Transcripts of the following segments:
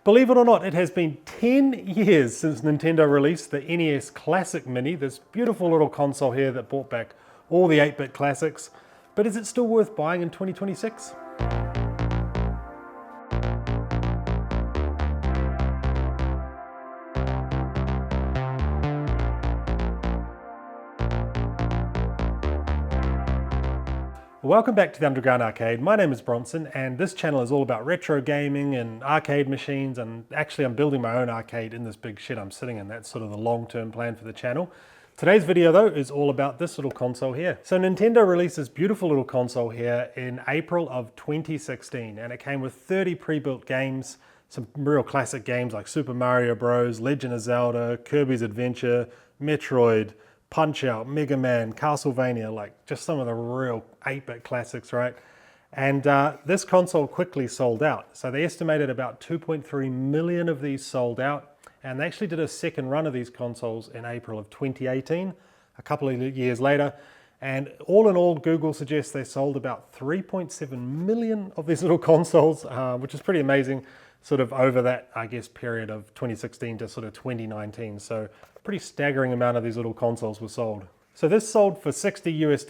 Believe it or not, it has been 10 years since Nintendo released the NES Classic Mini, this beautiful little console here that brought back all the 8-bit classics. But is it still worth buying in 2026? Welcome back to the Underground Arcade. My name is Bronson and this channel is all about retro gaming and arcade machines, and actually I'm building my own arcade in this big shed I'm sitting in. That's sort of the long-term plan for the channel. Today's video though is all about this little console here. So Nintendo released this beautiful little console here in April of 2016 and it came with 30 pre-built games, some real classic games like Super Mario Bros, Legend of Zelda, Kirby's Adventure, Metroid, Punch-Out!, Mega Man, Castlevania, like just some of the real 8-bit classics, right? And this console quickly sold out. So they estimated about 2.3 million of these sold out, and they actually did a second run of these consoles in April of 2018, a couple of years later. And all in all, Google suggests they sold about 3.7 million of these little consoles, which is pretty amazing, sort of over that, I guess, period of 2016 to sort of 2019. So a pretty staggering amount of these little consoles were sold. So this sold for $60 US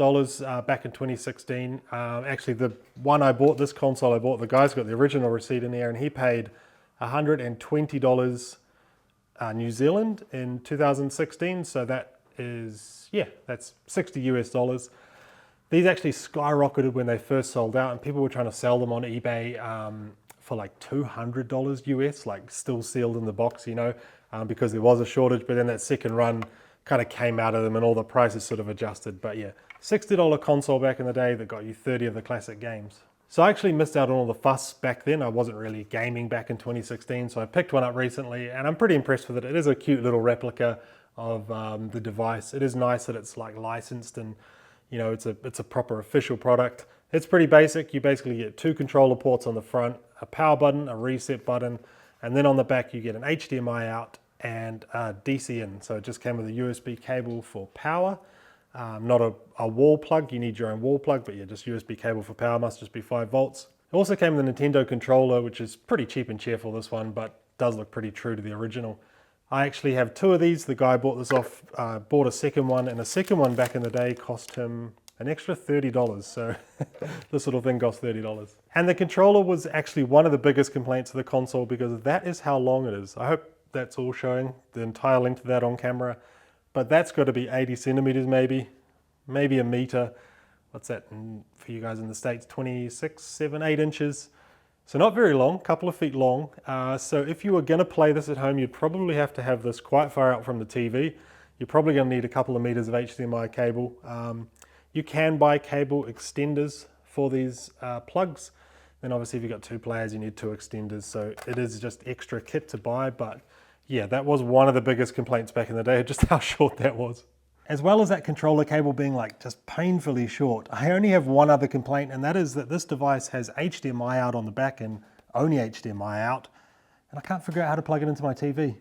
back in 2016. Actually, the one I bought, this console I bought, the guy's got the original receipt in there, and he paid $120 New Zealand in 2016. So that is, yeah, that's $60 US. These actually skyrocketed when they first sold out, and people were trying to sell them on eBay for like $200 US, like still sealed in the box, you know, because there was a shortage. But then that second run kind of came out of them and all the prices sort of adjusted. But yeah, $60 console back in the day that got you 30 of the classic games. So I actually missed out on all the fuss back then. I wasn't really gaming back in 2016, so I picked one up recently and I'm pretty impressed with it. It is a cute little replica of the device. It is nice that it's like licensed and, you know, it's a proper official product. It's pretty basic. You basically get 2 controller ports on the front, a power button, a reset button, and then on the back you get an HDMI out and a DC in. So it just came with a USB cable for power, not a wall plug. You need your own wall plug, but yeah, just USB cable for power, must just be 5 volts. It also came with a Nintendo controller, which is pretty cheap and cheerful, this one, but does look pretty true to the original. I actually have 2 of these. The guy bought this off, bought a second one, and a second one back in the day cost him an extra $30, so this little thing cost $30. And the controller was actually one of the biggest complaints of the console because that is how long it is. I hope that's all showing, the entire length of that on camera, but that's got to be 80 centimeters maybe a meter. What's that for you guys in the States? 26, 7, 8 inches. So not very long, couple of feet long. So if you were gonna play this at home, you'd probably have to have this quite far out from the TV. You're probably gonna need a couple of meters of HDMI cable. You can buy cable extenders for these plugs. Then obviously if you've got 2 players, you need 2 extenders. So it is just extra kit to buy. But yeah, that was one of the biggest complaints back in the day, just how short that was. As well as that controller cable being like just painfully short, I only have one other complaint, and that is that this device has HDMI out on the back and only HDMI out. And I can't figure out how to plug it into my TV.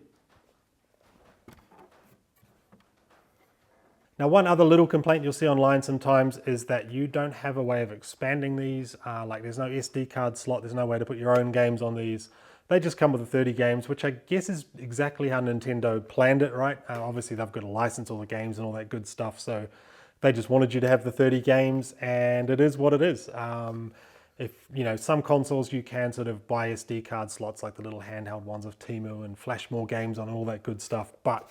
Now, one other little complaint you'll see online sometimes is that you don't have a way of expanding these. Like there's no SD card slot, there's no way to put your own games on these. They just come with the 30 games, which I guess is exactly how Nintendo planned it, right? Obviously they've got to license all the games and all that good stuff, so they just wanted you to have the 30 games, and it is what it is. If, you know, some consoles you can sort of buy SD card slots, like the little handheld ones of Temu, and flash more games on and all that good stuff, but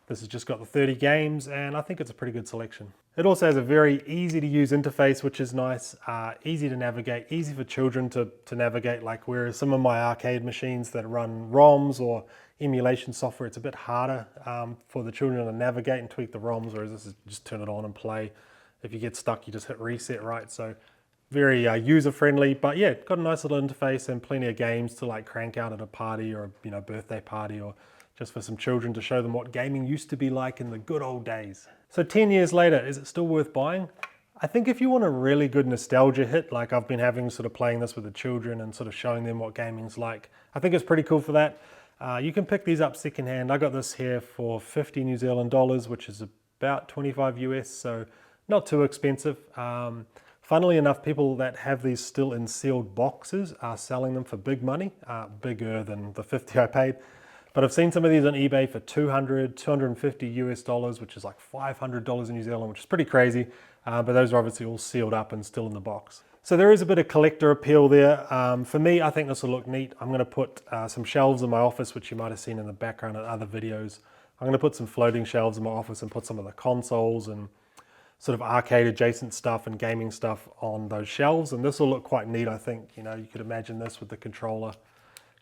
this has just got the 30 games, and I think it's a pretty good selection. It also has a very easy to use interface, which is nice, easy to navigate, easy for children to navigate, like whereas some of my arcade machines that run ROMs or emulation software, it's a bit harder for the children to navigate and tweak the ROMs, whereas this is just turn it on and play. If you get stuck, you just hit reset, right? So very user-friendly, but yeah, got a nice little interface and plenty of games to like crank out at a party or a birthday party, or just for some children to show them what gaming used to be like in the good old days. So 10 years later, is it still worth buying? I think if you want a really good nostalgia hit, like I've been having, sort of playing this with the children and sort of showing them what gaming's like, I think it's pretty cool for that. You can pick these up secondhand. I got this here for 50 New Zealand dollars, which is about 25 US, so not too expensive. Funnily enough, people that have these still in sealed boxes are selling them for big money, bigger than the 50 I paid. But I've seen some of these on eBay for 200, 250 US dollars, which is like $500 in New Zealand, which is pretty crazy. But those are obviously all sealed up and still in the box. So there is a bit of collector appeal there. For me, I think this will look neat. I'm gonna put some shelves in my office, which you might have seen in the background in other videos. I'm gonna put some floating shelves in my office and put some of the consoles and sort of arcade adjacent stuff and gaming stuff on those shelves, and this will look quite neat, I think. You know, you could imagine this with the controller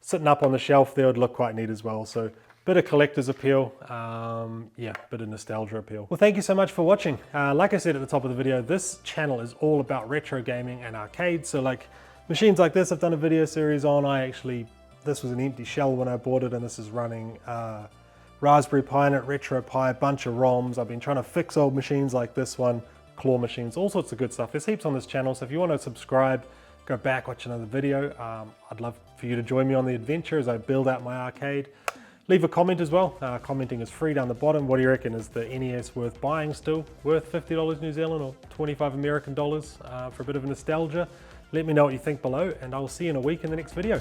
sitting up on the shelf there would look quite neat as well. So bit of collector's appeal, yeah, bit of nostalgia appeal. Well, thank you so much for watching. Like I said at the top of the video, this channel is all about retro gaming and arcades. So like machines like this, I've done a video series on. This was an empty shell when I bought it, and this is running Raspberry Pi in it, Retro Pi, a bunch of ROMs. I've been trying to fix old machines like this one, claw machines, all sorts of good stuff. There's heaps on this channel, so if you want to subscribe, go back, watch another video. I'd love for you to join me on the adventure as I build out my arcade. Leave a comment as well. Commenting is free down the bottom. What do you reckon? Is the NES worth buying still? Worth $50 New Zealand or 25 American dollars for a bit of nostalgia? Let me know what you think below, and I'll see you in a week in the next video.